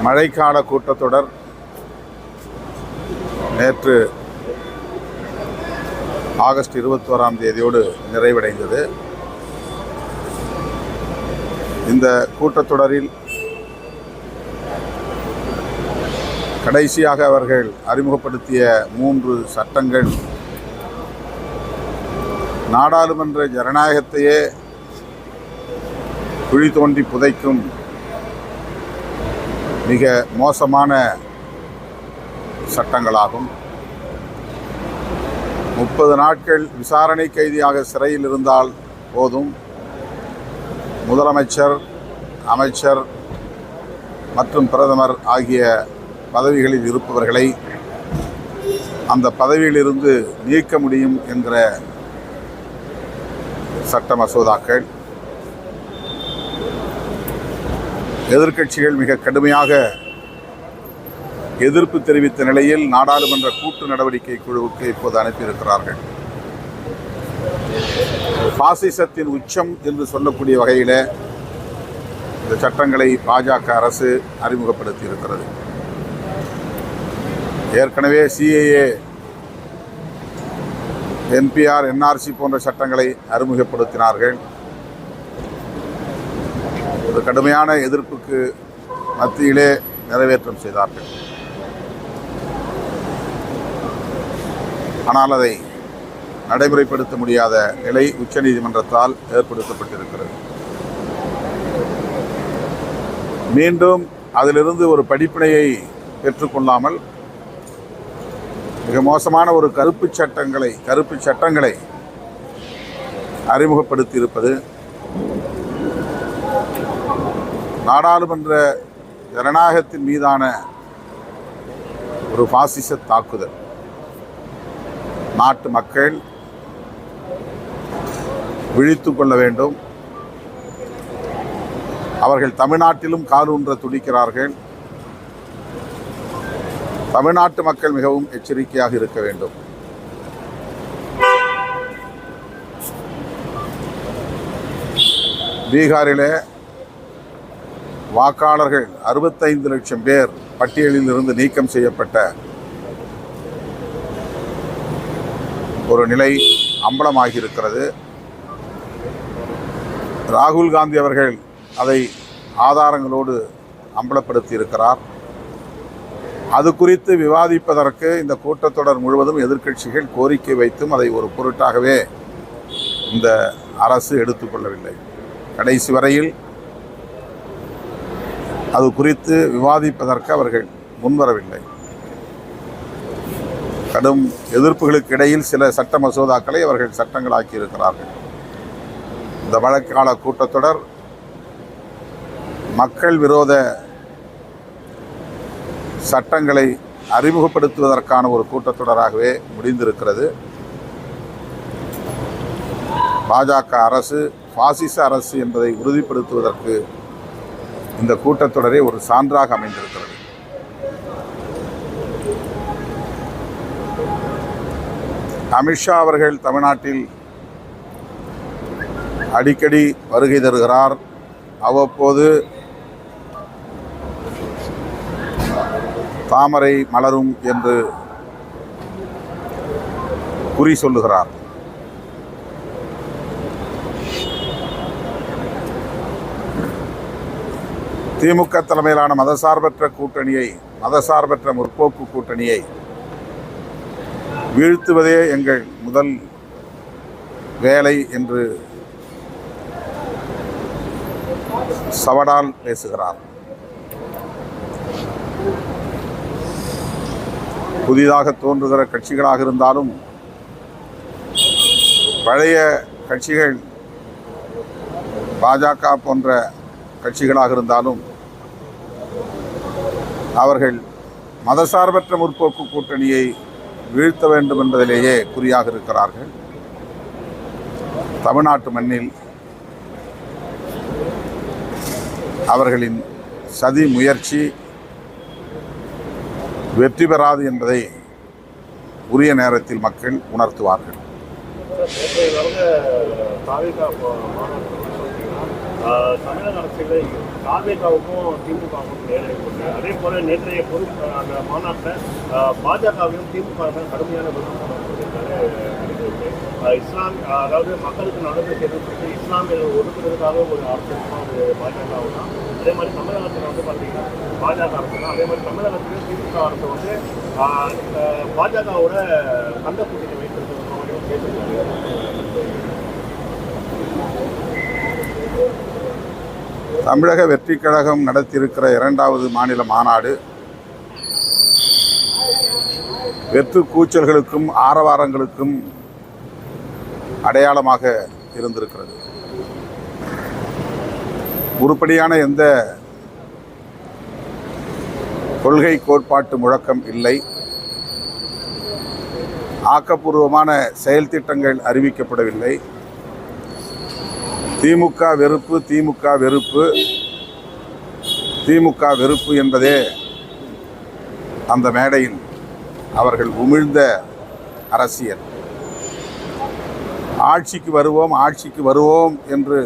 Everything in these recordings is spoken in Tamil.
மழைக்கால கூட்டத்தொடர் நேற்று ஆகஸ்ட் 21ஆம் தேதியோடு நிறைவடைந்தது. இந்த கூட்டத்தொடரில் கடைசியாக அவர்கள் அறிமுகப்படுத்திய 3 சட்டங்கள் நாடாளுமன்ற ஜனநாயகத்தையே குழி தோண்டி புதைக்கும் மிக மோசமான சட்டங்களாகும். 30 நாட்கள் விசாரணை கைதியாக சிறையில் இருந்தால் போதும் முதலமைச்சர், அமைச்சர் மற்றும் பிரதமர் ஆகிய பதவிகளில் இருப்பவர்களை அந்த பதவியிலிருந்து நீக்க முடியும் என்கிற சட்ட மசோதாக்கள் எதிர்க்கட்சிகள் மிக கடுமையாக எதிர்ப்பு தெரிவித்த நிலையில் நாடாளுமன்ற கூட்டு நடவடிக்கை குழுவுக்கு இப்போது அனுப்பியிருக்கிறார்கள். பாசிசத்தின் உச்சம் என்று சொல்லக்கூடிய வகையில் இந்த சட்டங்களை பாஜக அரசு அறிமுகப்படுத்தி இருக்கிறது. ஏற்கனவே சிஏஏ, என்பிஆர், என்ஆர்சி போன்ற சட்டங்களை அறிமுகப்படுத்தினார்கள். ஒரு கடுமையான எதிர்ப்புக்கு மத்தியிலே நிறைவேற்றம் செய்தார்கள். ஆனால் அதை நடைமுறைப்படுத்த முடியாத நிலை உச்சநீதிமன்றத்தால் ஏற்படுத்தப்பட்டிருக்கிறது. மீண்டும் அதிலிருந்து ஒரு படிப்பினையை பெற்றுக்கொள்ளாமல் மிக மோசமான ஒரு கருப்பு சட்டங்களை அறிமுகப்படுத்தி இருப்பது நாடாளுமன்ற ஜனநாயகத்தின் மீதான ஒரு பாசிச தாக்குதல். நாட்டு மக்கள் விழித்து கொள்ள வேண்டும். அவர்கள் தமிழ்நாட்டிலும் காலூன்ற துடிக்கிறார்கள். தமிழ்நாட்டு மக்கள் மிகவும் எச்சரிக்கையாக இருக்க வேண்டும். பீகாரிலே வாக்காளர்கள் 65 லட்சம் பேர் பட்டியலில் இருந்து நீக்கம் செய்யப்பட்ட ஒரு நிலை அம்பலமாகி இருக்கிறது. ராகுல் காந்தி அவர்கள் அதை ஆதாரங்களோடு அம்பலப்படுத்தி இருக்கிறார். அது குறித்து விவாதிப்பதற்கு இந்த கூட்டத்தொடர் முழுவதும் எதிர்க்கட்சிகள் கோரிக்கை வைத்தும் அதை ஒரு பொருட்டாகவே இந்த அரசு எடுத்துக்கொள்ளவில்லை. கடைசி வரையில் அது குறித்து விவாதிப்பதற்கு அவர்கள் முன்வரவில்லை. கடும் எதிர்ப்புகளுக்கு இடையில் சில சட்ட மசோதாக்களை அவர்கள் சட்டங்களாக்கி இருக்கிறார்கள். இந்த மழைக்கால கூட்டத்தொடர் மக்கள் விரோத சட்டங்களை அறிமுகப்படுத்துவதற்கான ஒரு கூட்டத்தொடராகவே முடிந்திருக்கிறது. பாஜக அரசு பாசிச அரசு என்பதை உறுதிப்படுத்துவதற்கு இந்த கூட்டத்தொடரே ஒரு சான்றாக அமைந்திருக்கிறது. அமித்ஷா அவர்கள் தமிழ்நாட்டில் அடிக்கடி வருகை தருகிறார். அவ்வப்போது தாமரை மலரும் என்று குறி சொல்லுகிறார். திமுக தலைமையிலான மதசார்பற்ற முற்போக்கு கூட்டணியை வீழ்த்துவதே எங்கள் முதல் வேலை என்று சவடால் பேசுகிறார். புதிதாக தோன்றுகிற கட்சிகளாக இருந்தாலும் பழைய கட்சிகள் பாஜக போன்ற கட்சிகளாக இருந்தாலும் அவர்கள் மதசார்பற்ற முற்போக்கு கூட்டணியை வீழ்த்த வேண்டும் என்பதிலேயே குறியாக இருக்கிறார்கள். தமிழ்நாட்டு மண்ணில் அவர்களின் சதி முயற்சி வெற்றி பெறாது என்பதை உரிய நேரத்தில் மக்கள் உணர்த்துவார்கள். தமிழக அரசியல் தாவேகாவுக்கும் திமுகவுக்கும் நேரடி போட்டு, அதே போல நேற்றைய அந்த மாநாட்டில் பாஜகவையும் திமுக கடுமையான விமர்சனம் சொல்லியிருக்காரு. இஸ்லாம், அதாவது மக்களுக்கு நடந்து செய்யறது இஸ்லாமியர்கள் ஒதுக்குறதுக்காக ஒரு அரசுமா ஒரு பாஜகவும் தான். அதே மாதிரி தமிழகத்தில் வந்து பார்த்தீங்கன்னா பாஜக அரசு தான். அதே மாதிரி தமிழகத்திலும் திமுக அரசு வந்து பாஜகவோட கந்த கூட்டணி வைத்திருக்கிறதும் பேசியிருக்காரு. தமிழக வெற்றி கழகம் நடத்தியிருக்கிற 2வது மாநில மாநாடு வெற்று கூச்சல்களுக்கும் ஆரவாரங்களுக்கும் அடையாளமாக இருந்திருக்கிறது. உருப்படியான எந்த கொள்கை கோட்பாட்டு முழக்கம் இல்லை. ஆக்கப்பூர்வமான செயல் திட்டங்கள் அறிவிக்கப்படவில்லை. திமுக வெறுப்பு, திமுக வெறுப்பு, திமுக வெறுப்பு என்பதே அந்த மேடையில் அவர்கள் உமிழ்ந்த அரசியல். ஆட்சிக்கு வருவோம், ஆட்சிக்கு வருவோம் என்று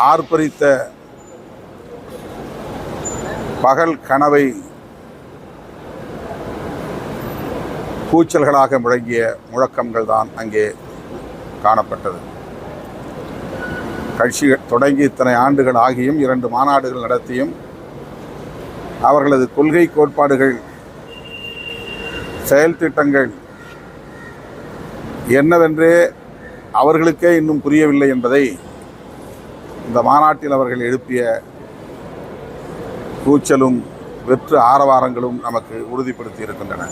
ஆர்ப்பரித்த பகல் கனவை கூச்சல்களாக முழங்கிய முழக்கங்கள் தான் அங்கே காணப்பட்டது. கட்சி தொடங்கி இத்தனை ஆண்டுகள் ஆகியும் 2 மாநாடுகள் நடத்தியும் அவர்களது கொள்கை கோட்பாடுகள், செயல் திட்டங்கள் என்னவென்றே அவர்களுக்கே இன்னும் புரியவில்லை என்பதை இந்த மாநாட்டில் அவர்கள் எழுப்பிய கூச்சலும் வெற்று ஆரவாரங்களும் நமக்கு உறுதிப்படுத்தி இருக்கின்றன.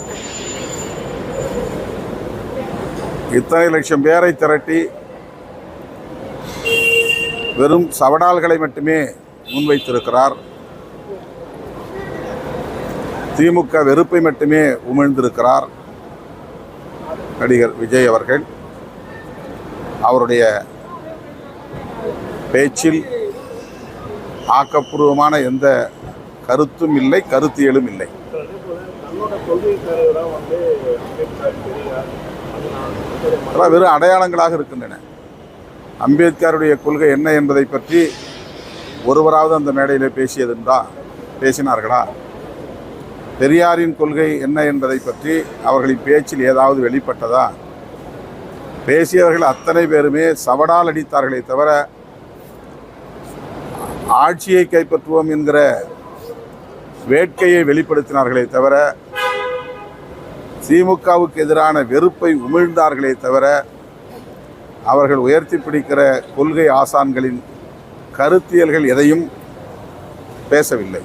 இத்தனை லட்சம் பேரை திரட்டி வெறும் சவடால்களை மட்டுமே முன்வைத்திருக்கிறார். திமுக வெறுப்பை மட்டுமே உமிழ்ந்திருக்கிறார் நடிகர் விஜய் அவர்கள். அவருடைய பேச்சில் ஆக்கப்பூர்வமான எந்த கருத்தும் இல்லை, கருத்தியலும் இல்லை. வெறும் அடையாளங்களாக இருக்கின்றன. அம்பேத்கருடைய கொள்கை என்ன என்பதை பற்றி ஒருவராவது அந்த மேடையில் பேசினார்களா? பெரியாரின் கொள்கை என்ன என்பதை பற்றி அவர்களின் பேச்சில் ஏதாவது வெளிப்பட்டதா? பேசியவர்கள் அத்தனை பேருமே சவடால் அடித்தார்களே தவிர ஆட்சியை கைப்பற்றுவோம் என்கிற வேட்கையை வெளிப்படுத்தினார்களே தவிர திமுகவுக்கு எதிரான வெறுப்பை உமிழ்ந்தார்களே தவிர அவர்கள் உயர்த்தி பிடிக்கிற கொள்கை ஆசான்களின் கருத்தியல்கள் எதையும் பேசவில்லை.